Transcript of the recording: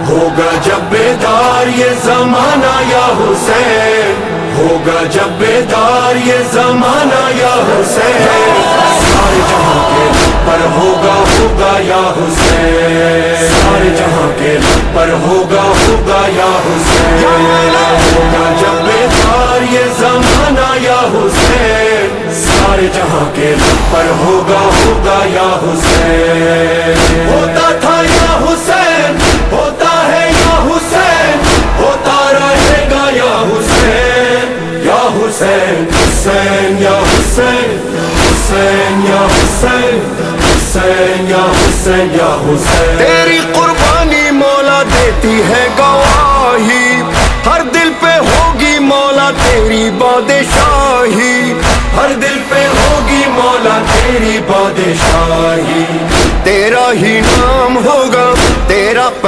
ہوگا جب بیدار یہ زمانہ یا حسین، ہوگا جب بیدار یہ زمانہ یا حسین، سارے جہاں کے لب پر ہوگا ہوگا یا حسین، سارے جہاں کے لب پر ہوگا ہوگا یا حسین، ہوگا جب بیدار یہ زمانہ یا حسین، سارے جہاں کے لب پر ہوگا ہوگا یا حسین، ہوتا تھا یا حسین، ہوتا ہے یا حسین، ہوتا رہے گا یا حسین، یا حسین، حسین یا حسین، حسین یا حسین، حسین یا حسین یا حسین، تیری قربانی مولا دیتی ہے گواہی، ہر دل پہ ہوگی مولا تیری بادشاہی، ہر دل پہ ہوگی مولا تیری بادشاہی، تیرا ہی نام ہوگا تیرا